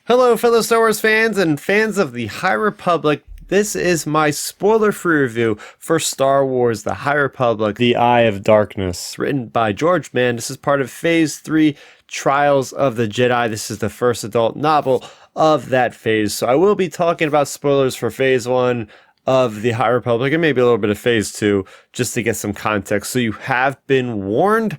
Hello, fellow Star Wars fans and fans of the High Republic. This is my spoiler-free review for Star Wars The High Republic, The Eye of Darkness, written by George Mann. This is part of Phase 3, Trials of the Jedi. This is the first adult novel of that phase. So I will be talking about spoilers for Phase 1 of The High Republic and maybe a little bit of Phase 2, just to get some context. So you have been warned.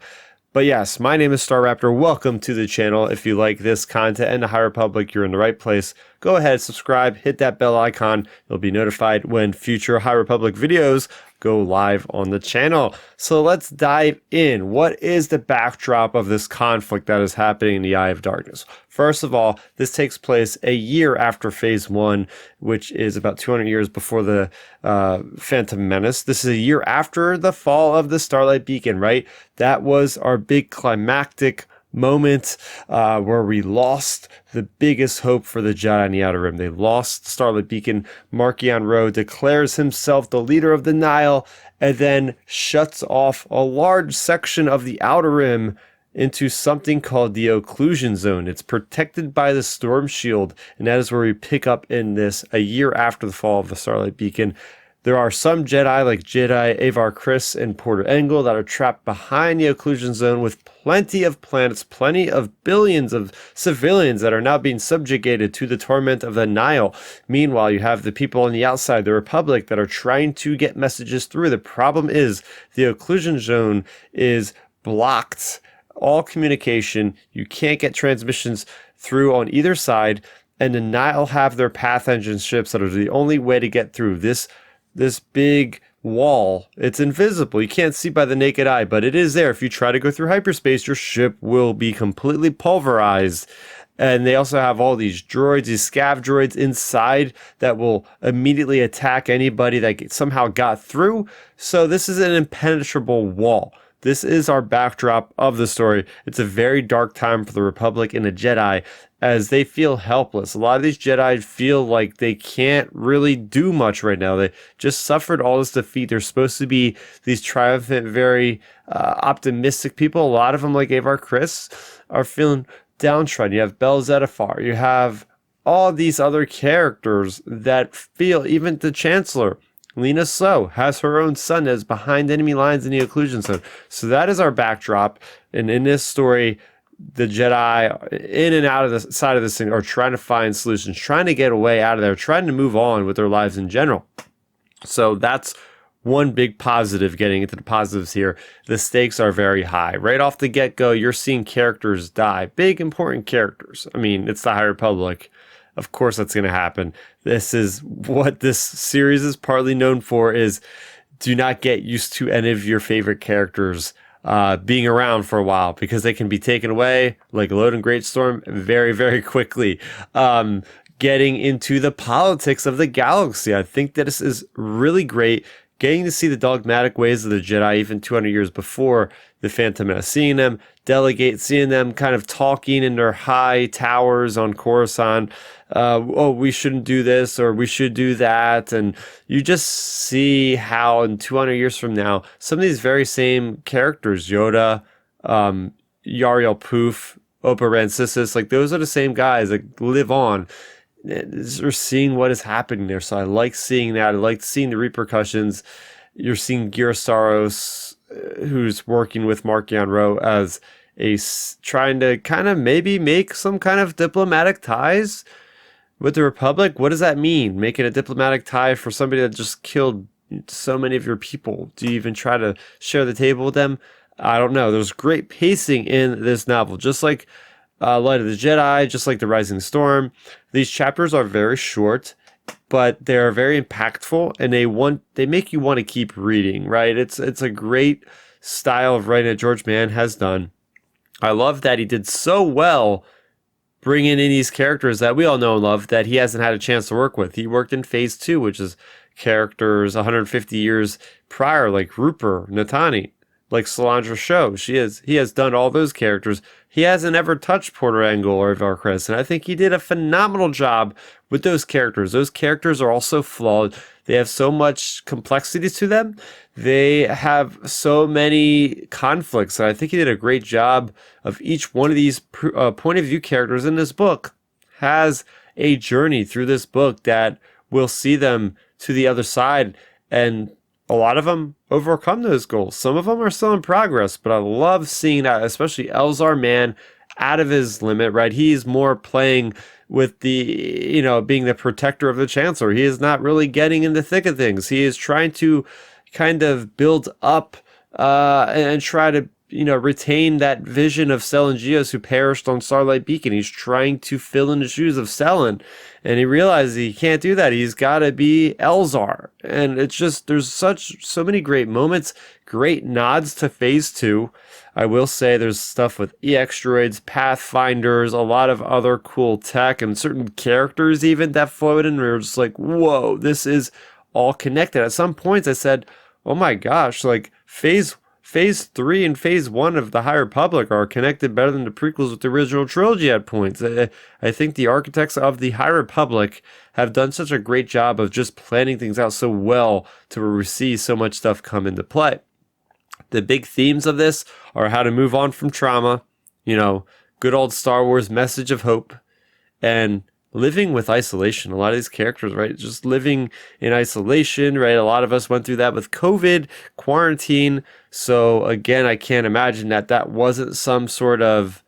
But yes, my name is Starrapter. Welcome to the channel. If you like this content and the High Republic, you're in the right place. Go ahead, subscribe, hit that bell icon. You'll be notified when future High Republic videos go live on the channel. So let's dive in. What is the backdrop of this conflict that is happening in the Eye of Darkness? First of all, this takes place a year after Phase 1, which is about 200 years before the Phantom Menace. This is a year after the fall of the Starlight Beacon, right? That was our big climactic moment where we lost the biggest hope for the Jedi in the Outer Rim. They lost Starlight Beacon. Marchion Ro declares himself the leader of the Nihil and then shuts off a large section of the Outer Rim into something called the Occlusion Zone. It's protected by the Storm Shield, and that is where we pick up in this a year after the fall of the Starlight Beacon. There are some Jedi, like Jedi Avar Kriss and Porter Engle, that are trapped behind the Occlusion Zone with plenty of planets, plenty of billions of civilians that are now being subjugated to the torment of the Nihil. Meanwhile, you have the people on the outside, the Republic, that are trying to get messages through. The problem is the Occlusion Zone is blocked. All communication, you can't get transmissions through on either side, and the Nihil have their path engine ships that are the only way to get through this big wall. It's invisible. You can't see by the naked eye, but it is there. If you try to go through hyperspace, your ship will be completely pulverized. And they also have all these droids, these scav droids inside that will immediately attack anybody that somehow got through. So this is an impenetrable wall. This is our backdrop of the story. It's a very dark time for the Republic and the Jedi as they feel helpless. A lot of these Jedi feel like they can't really do much right now. They just suffered all this defeat. They're supposed to be these triumphant, very optimistic people. A lot of them, like Avar Kriss, are feeling downtrodden. You have Bel Zettifar. You have all these other characters that feel, even the Chancellor, Lena Slow, has her own son that is behind enemy lines in the Occlusion Zone. So that is our backdrop. And in this story, the Jedi in and out of the side of this thing are trying to find solutions, trying to get away out of there, trying to move on with their lives in general. So that's one big positive. Getting into the positives here, the stakes are very high. Right off the get-go, you're seeing characters die. Big, important characters. I mean, it's the High Republic. Of course that's going to happen. This is what this series is partly known for, is do not get used to any of your favorite characters being around for a while, because they can be taken away, like Loden Greatstorm, very, very quickly. Getting into the politics of the galaxy, I think that this is really great. Getting to see the dogmatic ways of the Jedi even 200 years before the Phantom Menace, seeing them delegate, seeing them kind of talking in their high towers on Coruscant. Oh, we shouldn't do this or we should do that. And you just see how in 200 years from now, some of these very same characters, Yoda, Yariel Poof, Opa Rancisis, like those are the same guys that live on. We're seeing what is happening there. So I like seeing that. I like seeing the repercussions. You're seeing Gira Saros, who's working with Marchion Ro as trying to kind of maybe make some kind of diplomatic ties with the Republic. What does that mean? Making a diplomatic tie for somebody that just killed so many of your people? Do you even try to share the table with them? I don't know. There's great pacing in this novel, just like Light of the Jedi, just like The Rising Storm. These chapters are very short, but they're very impactful, and they make you want to keep reading, right? It's a great style of writing that George Mann has done. I love that he did so well bringing in these characters that we all know and love that he hasn't had a chance to work with. He worked in Phase 2, which is characters 150 years prior, like Rupert, Natani, like Solandra Show. He has done all those characters. He hasn't ever touched Porter Engle or Avar Kriss, and I think he did a phenomenal job with those characters. Those characters are also flawed. They have so much complexity to them. They have so many conflicts, and I think he did a great job of each one of these point of view characters in this book has a journey through this book that will see them to the other side, and a lot of them overcome those goals. Some of them are still in progress, but I love seeing that, especially Elzar Mann out of his limit, right? He's more playing with the, being the protector of the Chancellor. He is not really getting in the thick of things. He is trying to kind of build up and try to, retain that vision of Selen Geos who perished on Starlight Beacon. He's trying to fill in the shoes of Selen, and he realizes he can't do that. He's got to be Elzar. And it's just, there's so many great moments, great nods to Phase 2. I will say there's stuff with EX droids, Pathfinders, a lot of other cool tech, and certain characters even that float in. We were just like, whoa, this is all connected. At some points I said, oh my gosh, like Phase 3 and Phase 1 of the High Republic are connected better than the prequels with the original trilogy at points. I think the architects of the High Republic have done such a great job of just planning things out so well to where we see so much stuff come into play. The big themes of this are how to move on from trauma, good old Star Wars message of hope, and living with isolation. A lot of these characters, right, just living in isolation, right? A lot of us went through that with COVID, quarantine. So again, I can't imagine that wasn't some sort of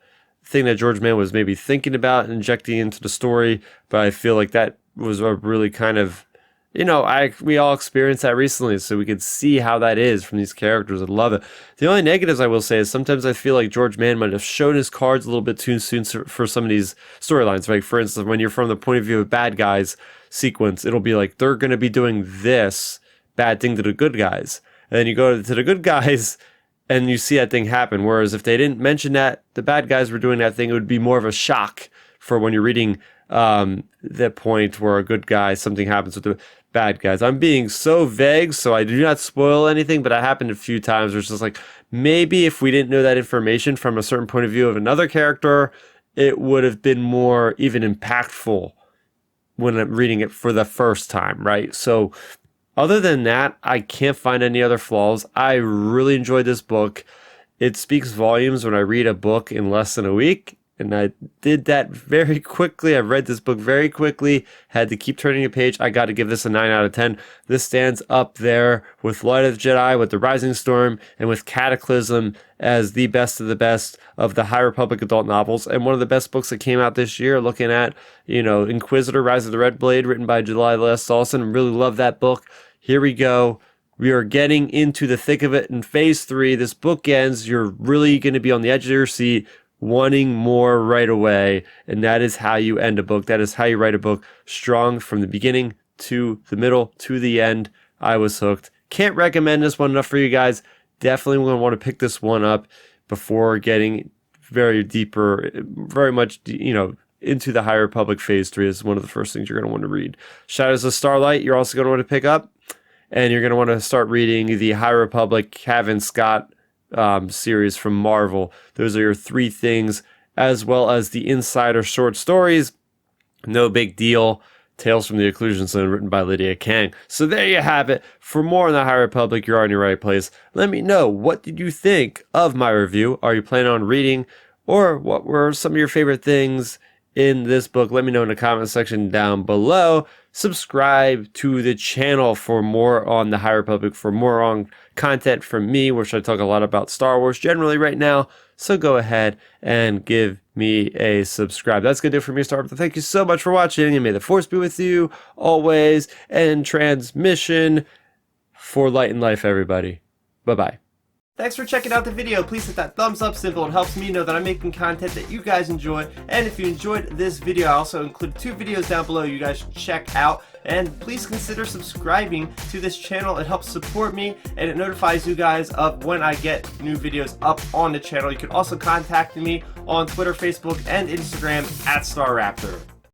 thing that George Mann was maybe thinking about injecting into the story. But I feel like that was a really kind of, we all experienced that recently, so we could see how that is from these characters. I love it. The only negatives I will say is sometimes I feel like George Mann might have shown his cards a little bit too soon for some of these storylines. Like, for instance, when you're from the point of view of bad guys sequence, it'll be like, they're going to be doing this bad thing to the good guys. And then you go to the good guys and you see that thing happen. Whereas if they didn't mention that the bad guys were doing that thing, it would be more of a shock for when you're reading that point where a good guy, something happens with the bad guys. I'm being so vague, so I do not spoil anything, but it happened a few times where it's just like, maybe if we didn't know that information from a certain point of view of another character, it would have been more even impactful when I'm reading it for the first time, right? So other than that, I can't find any other flaws. I really enjoyed this book. It speaks volumes when I read a book in less than a week. And I did that very quickly. I read this book very quickly, had to keep turning a page. I got to give this a 9 out of 10. This stands up there with Light of the Jedi, with The Rising Storm, and with Cataclysm as the best of the High Republic adult novels, and one of the best books that came out this year, looking at, Inquisitor, Rise of the Red Blade, written by July Les Dawson. Really love that book. Here we go. We are getting into the thick of it in Phase 3. This book ends. You're really going to be on the edge of your seat, wanting more right away, and that is how you end a book. That is how you write a book, strong from the beginning to the middle to the end. I was hooked. Can't recommend this one enough for you guys. Definitely going to want to pick this one up before getting very much into the High Republic Phase 3. This is one of the first things you're going to want to read. Shadows of Starlight, you're also going to want to pick up, and you're going to want to start reading the High Republic Cavan Scott series from Marvel. Those are your 3 things, as well as the Insider short stories. No big deal. Tales from the Occlusion Zone, written by Lydia Kang. So there you have it. For more on the High Republic, you're on your right place. Let me know, what did you think of my review? Are you planning on reading? Or what were some of your favorite things in this book? Let me know in the comment section down below. Subscribe to the channel for more on the High Republic, for more on content from me, which I talk a lot about Star Wars generally right now. So go ahead and give me a subscribe. That's going to do it for me, Starrapter. Thank you so much for watching, and may the Force be with you always. And transmission for light and life, everybody. Bye-bye. Thanks for checking out the video. Please hit that thumbs up symbol. It helps me know that I'm making content that you guys enjoy. And if you enjoyed this video, I also include 2 videos down below you guys should check out. And please consider subscribing to this channel. It helps support me, and it notifies you guys of when I get new videos up on the channel. You can also contact me on Twitter, Facebook, and Instagram at Starrapter.